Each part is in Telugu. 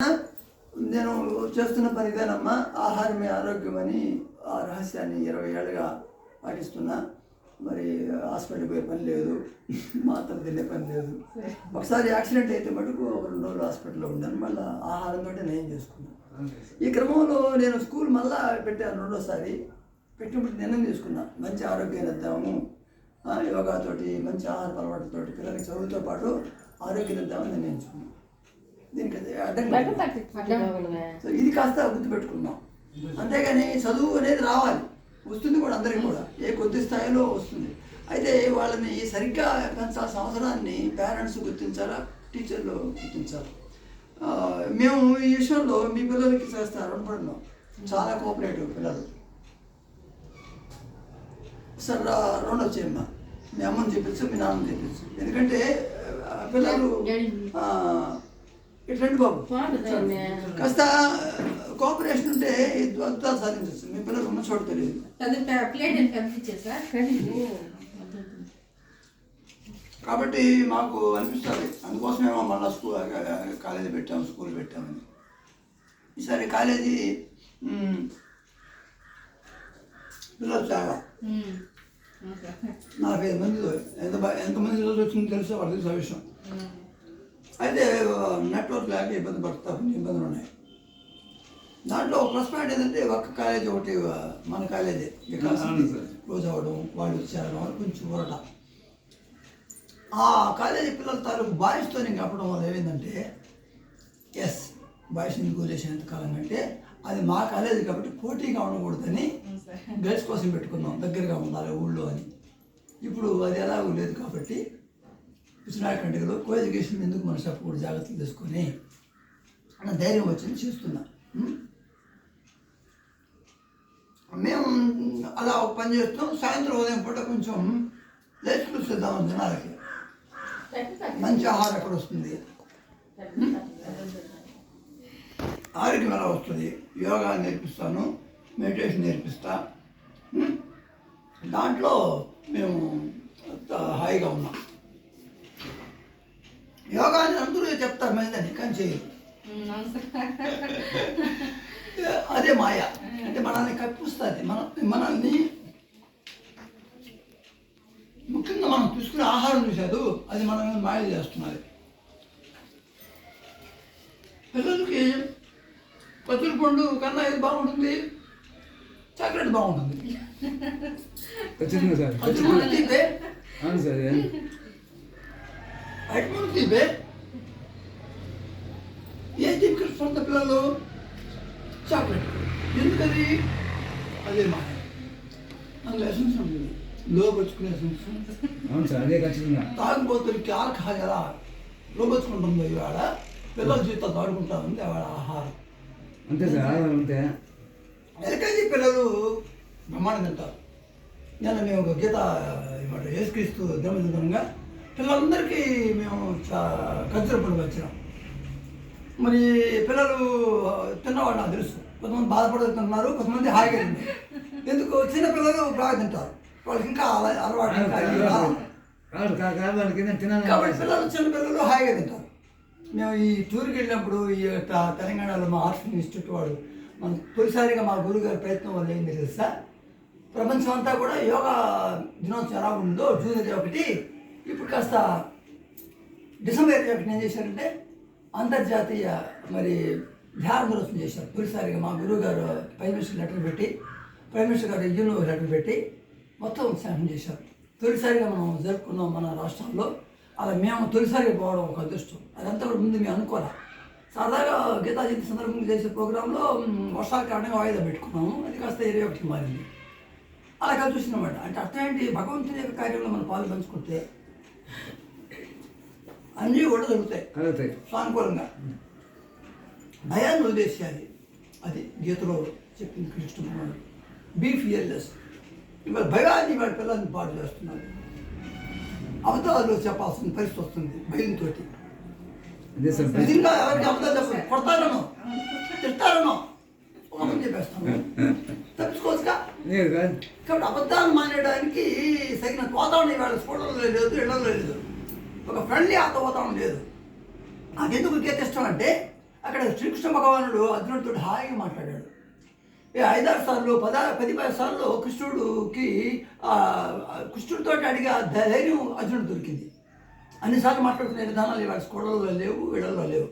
నేను చేస్తున్న పని ఇదేనమ్మా, ఆహారమే ఆరోగ్యం అని ఆ రహస్యాన్ని 20 ఏళ్ళుగా పాటిస్తున్నా. మరి హాస్పిటల్కి పోయే పని లేదు, మాత్రం తినే పని లేదు. ఒకసారి యాక్సిడెంట్ అయితే మటుకు ఒక 2 రోజులు హాస్పిటల్లో ఉన్నాను. మళ్ళీ ఆహారంతో నయం చేసుకున్నాను. ఈ క్రమంలో నేను స్కూల్ మళ్ళా పెట్టాను. రెండోసారి పెట్టినప్పుడు నిర్ణయం తీసుకున్నా, మంచి ఆరోగ్యాన్ని ఇద్దాము, యోగాతోటి మంచి ఆహార అలవాటుతోటి పిల్లలకి చదువుతో పాటు ఆరోగ్యం ఇద్దామని నిర్ణయించుకున్నాను. దీనికి సో ఇది కాస్త గుర్తుపెట్టుకున్నాం. అంతేగాని చదువు అనేది రావాలి, వస్తుంది కూడా, అందరికీ కూడా ఏ కొద్ది స్థాయిలో వస్తుంది. అయితే వాళ్ళని సరిగ్గా పెంచాల్సిన అవసరాన్ని పేరెంట్స్ గుర్తించాలా, టీచర్లు గుర్తించాలి. మేము ఈ విషయంలో మీ పిల్లలకి చేస్తారు అనుకుంటున్నాం. చాలా కోఆపరేటివ్ పిల్లలు. సార్ రెండు వచ్చేయమ్మా, మీ అమ్మని చూపించు, మీ నాన్నని చూపించు. ఎందుకంటే పిల్లలు ఇట్లాంటి బాబు కాస్త కోఆపరేషన్ ఉంటే అద్భుతాలు సాధించవచ్చు. మీ పిల్లలు ఉన్న చోట తెలియదు. కాబట్టి మాకు అనిపిస్తుంది, అందుకోసమేమో మళ్ళీ కాలేజీ పెట్టాము, స్కూల్ పెట్టామని. ఈసారి కాలేజీ పిల్లలు చాలా 45 మందిలో ఎంతమంది రోజు వచ్చిందో తెలుసో వాళ్ళకి సవిషయం. అయితే నెట్వర్క్ లేక ఇబ్బంది పడతారు, ఇబ్బందులు ఉన్నాయి. దాంట్లో ఒక ప్లస్ పాయింట్ ఏంటంటే ఒక్క కాలేజీ ఒకటి మన కాలేజీ క్లోజ్ అవ్వడం, వాళ్ళు చేరడం వల్ల కొంచెం ఊరట. ఆ కాలేజీ పిల్లల తాలూకు బాయ్స్తో నేను కప్పడం వల్ల ఏమైందంటే, ఎస్ బాయ్స్ని కూలేసినంత కాలం అంటే అది మా కాలేజీ కాబట్టి పోటీగా ఉండకూడదని గర్ల్స్ కోసం పెట్టుకున్నాం, దగ్గరగా ఉండాలి ఊళ్ళో అని. ఇప్పుడు అది ఎలాగూ లేదు కాబట్టి కృష్ణాఖండిలో కో ఎడ్యుకేషన్ ఎందుకు మన చెప్పకూడదు, జాగ్రత్తలు తీసుకొని అన్న ధైర్యం వచ్చింది చేస్తున్నా. మేము అలా ఒక పని చేస్తాం. సాయంత్రం ఉదయం పూట కొంచెం లేచుకుని చూద్దాం జనాలకి, మంచి ఆహారం ఎక్కడ వస్తుంది, ఆరోగ్యం ఎలా వస్తుంది, యోగా నేర్పిస్తాను, మెడిటేషన్ నేర్పిస్తా. దాంట్లో మేము హాయిగా ఉన్నాం. యోగా అని అందరూ చెప్తారు మంచిదని, కానీ చేయరు. అదే మాయ అంటే మనల్ని కప్పిస్తుంది. మనల్ని ముఖ్యంగా మనం తీసుకునే ఆహారం చూసాదు, అది మనల్ని మాయ చేస్తున్నది. పిల్లలకి పచ్చుల పండు కన్నా ఏది బాగుంటుంది, చాక్లెట్ బాగుంటుంది. తీపే అటుముందు తీపే ఏం తీసుకొస్తుంట పిల్లలు, చాక్లెట్. ఎందుకది? అదే మాయ. అందులో ఎసెన్స్ ఉంటుంది, లోపరుచుకునే ఎసెన్స్. తాగుబోతులకి ఆల్కహాల్ ఎలా లోపరుచుకుంటుందో ఇవాళ పిల్లల జీవితాలు తాడుకుంటా ఉంది వాళ్ళ ఆహారం. అంతే సార్. అంతే ఎల్కేజీ పిల్లలు బ్రహ్మాండం తింటారు. నేను మేము గీత ఏమంటారు యేసుక్రీస్తు జన్మదినంగా పిల్లలందరికీ మేము ఖర్జూరపండు వచ్చినాం. మరి పిల్లలు తిన్నవాడు నాకు తెలుసు. కొంతమంది బాధపడుతున్నారు, కొంతమంది హాయిగా తింటారు. ఎందుకు? చిన్న పిల్లలు బాగా తింటారు, వాళ్ళకి ఇంకా అలవాటు. కాబట్టి పిల్లలు చిన్న పిల్లలు హాయిగా తింటారు. మేము ఈ టూర్కి వెళ్ళినప్పుడు ఈ తెలంగాణలో మా ఆర్ట్స్ ఇన్స్టిట్యూట్ వాడు మన తొలిసారిగా మా గురుగారి ప్రయత్నం వల్ల ఏంది తెలుసా, ప్రపంచం అంతా కూడా యోగా దినోత్సవం ఎలా ఉందో జూన్ 21 ఇప్పుడు కాస్త డిసెంబర్ 21 ఏం చేశారంటే అంతర్జాతీయ మరి ధ్యాన దినోత్సవం చేశారు. తొలిసారిగా మా గురువు గారు ప్రైమ్ మినిస్టర్ లెటర్ పెట్టి, ప్రైమ్ మినిస్టర్ గారు యూనో లెటర్ పెట్టి మొత్తం శాంక్షన్ చేశారు. తొలిసారిగా మనం జరుపుకున్నాం మన రాష్ట్రంలో. అలా మేము తొలిసారిగా పోవడం ఒక అదృష్టం. అదంతా కూడా ముందు మేము అనుకోవాలి. సరదాగా గీతా జయంతి సందర్భంగా చేసే ప్రోగ్రాంలో వర్షాల కారణంగా వాయిదా పెట్టుకున్నాము. అది కాస్త 21కి మారింది. అలా కలిసి చూసినమాట. అంటే అర్థం ఏంటి, భగవంతుని యొక్క కార్యంలో మనం పాలు పంచుకుంటే అన్నీ కూడా జరుగుతాయి సానుకూలంగా. భయాన్ని వదిలేసేయాలి. అది గీతలో చెప్పింది కృష్ణ భగవానుడు. Be fearless. ఇవాళ భయాన్ని వాళ్ళ పిల్లల్ని పాటు చేస్తున్నారు. అబద్ధాలు చెప్పాల్సిన పరిస్థితి వస్తుంది భయంతో. నిజంగా ఎవరికి అబద్ధాలు చెప్పండి, కొడతారనో తిడతారనో ఒక మంది చెప్పేస్తాను, తప్పించుకోవచ్చుగా. కాబట్టి అబద్ధాలు మానేయడానికి తగిన వాతావరణం ఇవాళ స్కూళ్ళలో లేదు, ఇళ్లలో లేదు. ఒక ఫ్రెండ్లీ వాతావరణం లేదు. నాకెందుకు గీత ఇష్టం అంటే అక్కడ శ్రీకృష్ణ భగవానుడు అర్జునుడితో హాయిగా మాట్లాడాడు. 5-6 సార్లు 10-15 సార్లు కృష్ణుడితో అడిగే ధైర్యం అర్జునుడు దొరికింది. అన్నిసార్లు మాట్లాడుకునే విధానాలు ఇవాళ స్కూళ్ళలో లేవు, వీళ్ళల్లో లేవు.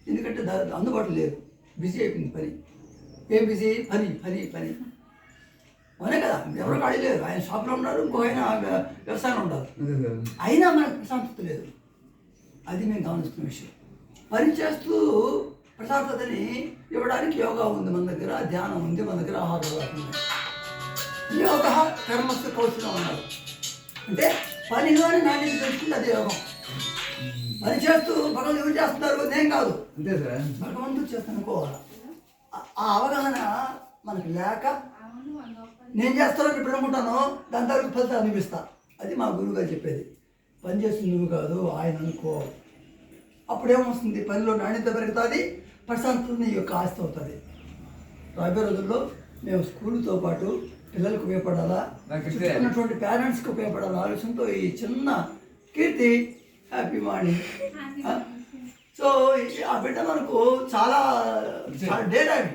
ఎందుకంటే అందుబాటులో లేవు, బిజీ అయిపోయింది పని. ఏం బిజీ? పని పని పని అనే కదా, ఎవరో ఖాళీ లేరు. ఆయన షాప్లో ఉన్నారు, ఇంకో ఆయన వ్యవసాయంలో ఉన్నారు. అయినా మనకు ప్రశాంతత లేదు. అది మేము గమనిస్తున్న విషయం. పని చేస్తూ ప్రశాంతతని ఇవ్వడానికి యోగా ఉంది మన దగ్గర, ధ్యానం ఉంది మన దగ్గర, ఆహారం ఉంది. యోగ కర్మస్థ కౌశలం ఉన్నారు అంటే పనిలోని నాణ్యత తెలుసుకుంటే అది యోగం. పని చేస్తూ భగవంతుడు ఎవరు చేస్తున్నారు, నేను కాదు, అంతే సార్, భగవంతుడు చేస్తానుకోవాలి. ఆ అవగాహన మనకు లేక నేను చేస్తానని ఇప్పుడు అనుకుంటాను, దాని తర్వాత ఫలితాలు అనిపిస్తా. అది మా గురువు గారు చెప్పేది. పని చేస్తుంది నువ్వు కాదు, ఆయన అనుకో. అప్పుడేమొస్తుంది, పనిలో నాణ్యత పెరుగుతుంది, ప్రశాంతత నీ యొక్క ఆస్తి అవుతుంది. రాబోయే రోజుల్లో మేము స్కూల్తో పాటు పిల్లలకు ఉపయోగపడాలా, ఉన్నటువంటి పేరెంట్స్కి ఉపయోగపడాల ఆలోచనతో ఈ చిన్న కీర్తి హ్యాపీ మార్నింగ్. సో ఆ బిడ్డ మనకు చాలా డేట్ అవి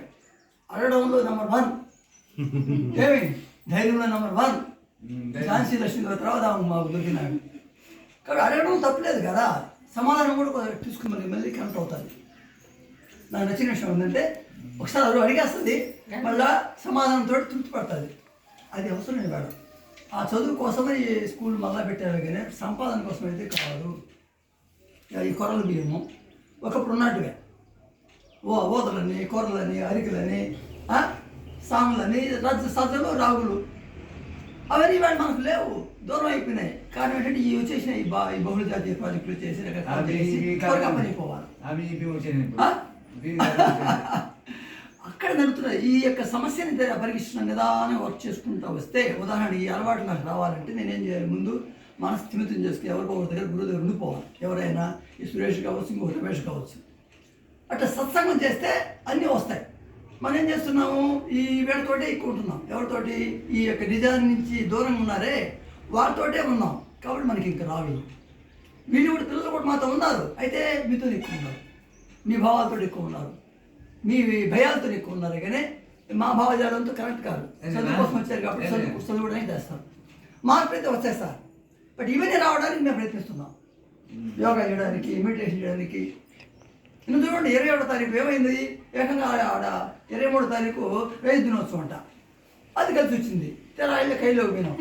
అడగడంలో నెంబర్ 1, ఏమి ధైర్యంలో నెంబర్ 1, ఝాన్సీ లక్ష్మి తర్వాత మాకు దొరికినావి. కాబట్టి అడగడం తప్పలేదు కదా, సమాధానం కూడా తీసుకుని మళ్ళీ కనెక్ట్ అవుతుంది. నాకు నచ్చిన విషయం ఏంటంటే ఒకసారి అది అడిగేస్తుంది, మళ్ళీ సమాధానంతో తృప్తి పడుతుంది. అది అవసరం లేదు మేడం. ఆ చదువు కోసమే ఈ స్కూల్ మళ్ళీ పెట్టారు కానీ సంపాదన కోసం అయితే కాదు. ఈ కొరల బియ్యము ఒకప్పుడు ఉన్నట్టుగా ఓదలని, కొరలని, అరికలని, సాములని, సజ్జలు, రాగులు అవన్నీ ఇవాళ మనకు లేవు, దూరం అయిపోయినాయి. కారణం ఏంటంటే ఈ వచ్చేసిన ఈ బహుళ జాతీయ ప్రాజెక్టులు చేసి పనిపోవాలి. అక్కడ నడుతున్నాయి. ఈ యొక్క సమస్యని పరిగణిస్తున్న నిదానం వర్క్ చేసుకుంటూ వస్తే, ఉదాహరణ ఈ అలవాటు నాకు రావాలంటే నేనేం చేయాలి, ముందు మనసు స్థిమితం చేసుకుని ఎవరికో ఒక దగ్గర గురువు దగ్గర ఉండిపోవాలి. ఎవరైనా ఈ సురేష్ కావచ్చు, ఇంకో రమేష్ కావచ్చు. అట్లా సత్సంగం చేస్తే అన్నీ వస్తాయి. మనం ఏం చేస్తున్నాము, ఈ వీళ్ళతోటే ఎక్కువ ఉంటున్నాం. ఎవరితోటి, ఈ యొక్క నిజాన్ని నుంచి దూరంగా ఉన్నారే వాళ్ళతోటే ఉన్నాం. కాబట్టి మనకి ఇంకా రావు. వీళ్ళు కూడా పిల్లలు కూడా మాతో ఉన్నారు, అయితే మీతో ఎక్కువ ఉన్నారు, మీ భావాలతో ఎక్కువ ఉన్నారు, మీ భయాలతో ఎక్కువ ఉన్నారు. కానీ మా భావజాలంతో కరెక్ట్ కాదు. చదువు కోసం వచ్చారు కాబట్టి చదువుకోవడానికి చేస్తాం. మార్పు అయితే వచ్చేస్తారు. బట్ ఇవన్నీ రావడానికి మేము ప్రయత్నిస్తున్నాం. యోగా చేయడానికి, మెడిటేషన్ చేయడానికి. ఇంకా చూడండి, 21వ తారీఖు ఏమైంది, ఏకంగా ఆడ 23వ తారీఖు రైతు దినోత్సవం అంట. అది కలిసి వచ్చింది. తెరా ఇళ్ళ కైలోకి పోయినాం.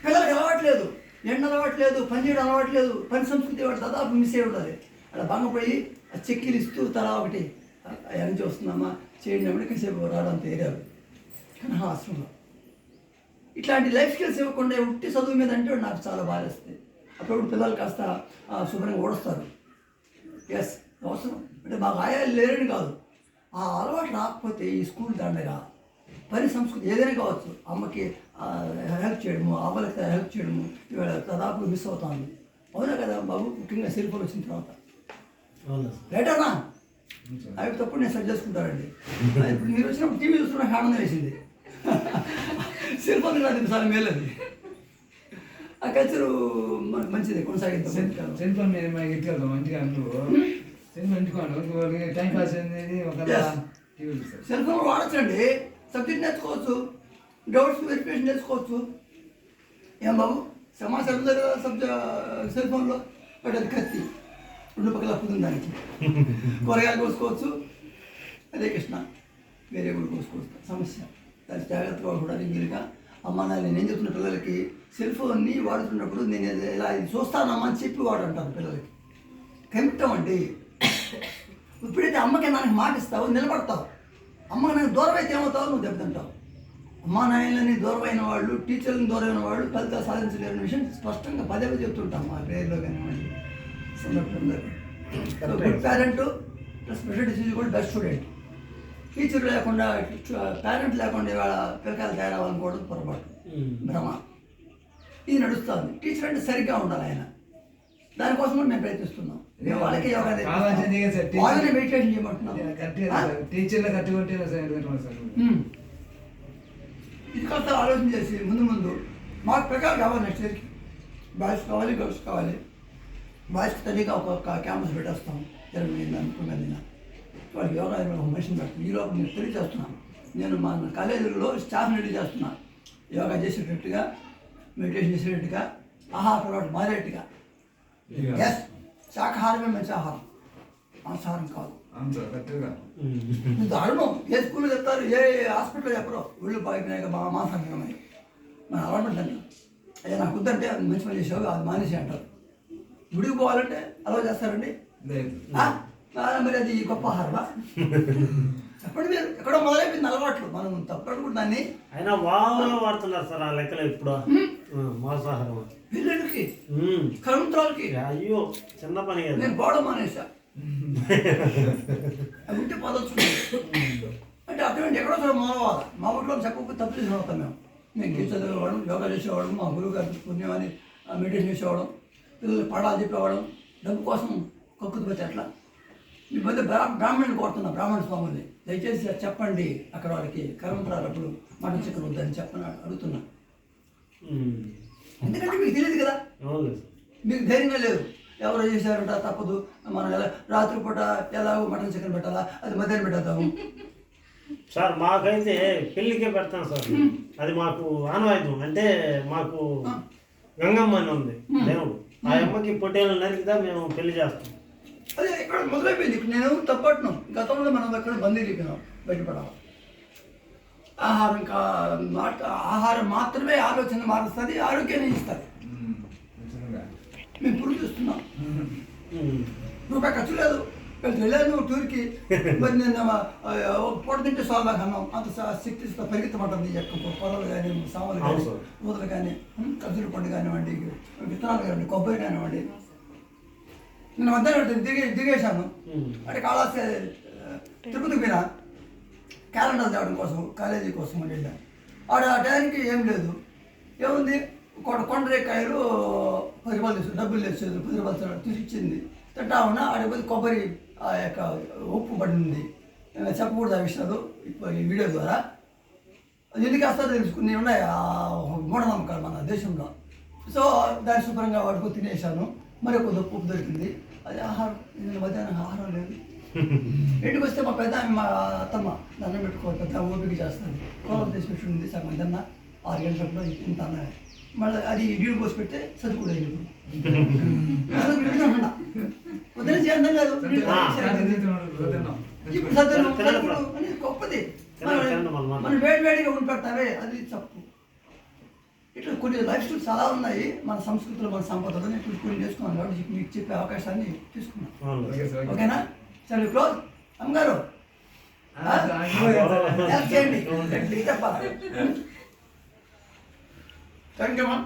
పిల్లలకి అలవాట్లేదు, ఎండ అలవాట్లేదు, పని చేయడం అలవాట్లేదు, పని సంస్కృతి వాడు దాదాపు మిస్ అయి ఉండాలి. అలా భంగపోయి చెక్కీలు ఇస్తూ తలా ఒకటి నుంచి వస్తుందమ్మా చేయండి అప్పుడు కాసేపు రావడంతో ఏరారు. కానీ ఆశ్రమంలో ఇట్లాంటి లైఫ్ స్కిల్స్ ఇవ్వకుండా ఉట్టి చదువు మీద అంటే నాకు చాలా బాధ వస్తుంది. అప్పుడప్పుడు పిల్లలు కాస్త శుభ్రంగా ఓడస్తారు. ఎస్, అవసరం. అంటే మాకు ఆయాలు లేరని కాదు, ఆ అలవాటు రాకపోతే ఈ స్కూల్ దండగా పని సంస్కృతి ఏదైనా కావచ్చు. అమ్మకి హెల్ప్ చేయడము, అమ్మలకి హెల్ప్ చేయడము ఇవాళ దాదాపు మిస్ అవుతుంది. అవునా కదా బాబు? ముఖ్యంగా సెల్ ఫోన్ వచ్చిన తర్వాత రైటర్నా అవి తప్పుడు నేను సెట్ చేసుకుంటానండి. ఇప్పుడు మీరు వచ్చినప్పుడు టీవీ చూస్తున్న ఆనందం వేసింది. సెల్ ఫోన్ నాకు చాలా మేలు. అది ఆ కల్చరు మంచిది, కొనసాగిద్దాం. సెల్ ఫోన్ మీద ఎత్తుకెళ్తాం మంచిగా. సెల్ ఫోన్ ఇంటికోండి, టైం పాస్ అనేది ఒక సెల్ ఫోన్ వాడచ్చండి. సబ్జెక్ట్ నేర్చుకోవచ్చు, డౌట్స్ వెరిఫికేషన్ నేర్చుకోవచ్చు. ఏం బాబు సమాచారం దగ్గర సెల్ ఫోన్లో అది కత్తి 2 పక్కల అప్పుతుంది దానికి. కూరగాయలు కోసుకోవచ్చు, అదే కృష్ణ వేరే కూడా కోసుకోవచ్చు. సమస్య దాన్ని జాగ్రత్తగా వాడుకోవడానికి వీలుగా. అమ్మ నేను ఏం చెప్తున్న పిల్లలకి, సెల్ ఫోన్ని వాడుతున్నప్పుడు నేను ఇలా ఇది చూస్తానమ్మా అని చెప్పి వాడంటాను పిల్లలకి. కమిట్టం అండి. ఇప్పుడైతే అమ్మకి నాకు మాట ఇస్తావు, నిలబడతావు. అమ్మకి నాకు దూరం అయితే ఏమవుతావు, నువ్వు దెబ్బతింటావు. అమ్మా నాయనని దూరమైన వాళ్ళు, టీచర్లను దూరమైన వాళ్ళు ఫలితాలు సాధించలేని విషయం స్పష్టంగా పదే చెప్తుంటాం మా ప్రేయర్లో కానివ్వండి, సందర్భంలో. Good parent plus special disease కూడా బెస్ట్ స్టూడెంట్. టీచర్ లేకుండా, పేరెంట్ లేకుండా ఇవాళ పిల్లకాయలు తయారవ్వాలనుకోవడం పొరపాటు, భ్రమ. ఇది నడుస్తుంది. టీచర్ అంటే సరిగ్గా ఉండాలి ఆయన. దానికోసం కూడా మేము ప్రయత్నిస్తున్నాం. మేము వాళ్ళకి వాళ్ళని మెడిటేషన్ చేయమంటున్నాం. టీచర్లు కట్టుకుంటే ఇది కాస్త ఆలోచన చేసి ముందు మాకు ప్రకారం కావాలి. నెక్స్ట్ ఇయర్కి బాయ్స్ కావాలి, గర్ల్స్ కావాలి. బాయ్స్కి తల్లిగా ఒక క్యాంపస్ పెట్టేస్తాం. అనుకున్నది వాళ్ళకి యోగా ఒక మనిషిని పెడుతుంది. ఈ లోపల నేను తెలియజేస్తున్నాను. నేను మా కాలేజీలో స్టాఫ్ రెడీ చేస్తున్నాను. యోగా చేసేటట్టుగా, మెడిటేషన్ చేసేటట్టుగా, ఆహార అలవాటు మారేట్టుగా. ఎస్, శాకాహారమే మంచి ఆహారం, మాంసాహారం కాదు. అంత కరెక్ట్గా ఇది అడగం. ఏ స్కూల్లో చెప్తారు, ఏ హాస్పిటల్లో చెప్పరు. ఒళ్ళు బాగినాక మాంసాహారం తినమని. మనం అలవాటు దాన్ని. అయ్యా నాకు వద్దంటే అది మంచి పని చేసావు, అది మానేసి అంటారు. గుడికి పోవాలంటే అలవా చేస్తారండి? లేదు. మరి అది గొప్ప ఆహారమా? చెప్పండి మీరు. ఎక్కడో మొదలైపోయింది అలవాట్లు. మనం తప్పకుండా దాన్ని అయినా వారంలో వాడుతున్నారు సార్ ఆ లెక్కలు ఇప్పుడు మాంసాహారం పిల్లలకి, కరుంత్రాలకి. అయ్యో చిన్న పని కదా. నేను పోవడం మానేసా. అవి ఉంటే పదొచ్చు అంటే అర్థమేంటి? ఎక్కడో సరే మొదలవాలి. మా ఊళ్ళో చెప్పకపోతే తప్పు చేసి అవుతాం మేము. మేము గీత చదివేవాడు, యోగా చేసేవాడు, మా గురువు గారి పుణ్యమని మెడిటేషన్ చేసేవాడు, పిల్లలు పాఠాలు చెప్పేవాడు. డబ్బు కోసం కక్కుతుపోతే ఎట్లా? మీ మధ్య బ్రాహ్మణుని కోరుతున్నా, బ్రాహ్మణ స్వాముల్ని దయచేసి చెప్పండి అక్కడ వాళ్ళకి కర్మంతరాలప్పుడు మటన్ చికెన్ వద్దని చెప్పని అడుగుతున్నా. ఎందుకంటే మీకు తెలియదు కదా, మీకు ధైర్యంగా లేదు. ఎవరో చేశారంట, తప్పదు, మనం ఎలా రాత్రిపూట ఎలాగో మటన్ చికెన్ పెట్టాలా, అది మధ్యాహ్నం పెట్టేద్దాము. సార్ మాకైతే పెళ్ళికే పెడతాం సార్. అది మాకు ఆనవాయితం. అంటే మాకు గంగమ్మ అని ఉంది దేవుడు. ఆ అమ్మకి పొట్టేలు నరికిదా మేము పెళ్లి చేస్తాం. అదే ఇక్కడ మొదలైపోయింది. ఇక్కడ నేను తప్పట్ను. గతంలో మనం అక్కడ బందీలిపోయినాం, బయటపడాలి. ఆహారం మాత్రమే ఆలోచన మారుస్తుంది, ఆరోగ్యాన్ని ఇస్తుంది. మేము పురుగు చూస్తున్నాం. రూపాయి ఖర్చు లేదు. వెళ్ళాను టూర్కి. మరి నేను పూట తింటే సాల్లా కన్నాం. అంత శక్తి పరిగెత్తమంటుంది. పొలాలు కానీ, సామాన్లు కానీ, ఊదలు కానీ, ఖర్జూర పండు కానివ్వండి, విత్తనాలు కానివ్వండి, కొబ్బరి కానివ్వండి. నేను మధ్యాహ్నం దిగేశాను. అంటే కాళహస్తి తిరుపతికి పోయినా క్యాలెండర్ తేవడం కోసం, కాలేజీ కోసం అని వెళ్ళాను. ఆడ ఆ టైంకి ఏం లేదు. ఏముంది, కొండరేకాయలు 10 రూపాయలు తీసుకు, డబ్బులు తెచ్చేది 10 రూపాయలు తీసుకొచ్చింది. తింటా ఉన్నా. ఆడపోతే కొబ్బరి ఆ యొక్క ఉప్పు పడింది. చెప్పకూడదు ఆ విషయాలు ఈ వీడియో ద్వారా. అది ఎందుకు వేస్తారో తెలుసుకుని ఉన్నాయి ఆ మూఢనమ్మకాలు మన దేశంలో. సో దాన్ని శుభ్రంగా వాడుకో తినేసాను. మరి కొద్ది ఉప్పు దొరికింది. అది ఆహారం. నేను మధ్యాహ్నం ఆహారం లేదు. ఇంటికి వస్తే మా పెద్ద మా అత్తమ్మ దండం పెట్టుకోవాలి, పెద్ద ఓపిక చేస్తుంది. కోలం తీసి పెట్టి ఉంది సగం మధ్యాహ్నం 6 గంటలప్పుడు ఇంత అన్నది. మళ్ళీ అది ఇడ్లీ పోసి పెడితే చదువుకోలేదు. వదిలే చేయడం లేదు. ఇప్పుడు చదువు అని గొప్పది. మనం వేడిగా ఉండి పెడతావే, అది తప్పు. ఇట్లా కొన్ని లైఫ్ స్టైల్స్ చాలా ఉన్నాయి మన సంస్కృతిలో, మన సంపదలో. నేను కొన్ని చేసుకున్నాను కాబట్టి మీకు చెప్పే అవకాశాన్ని తీసుకున్నాను. ఓకేనా? సరే క్లోజ్. అమ్మగారు చేయండి, చెప్పాలి. థ్యాంక్ యూ అమ్మా.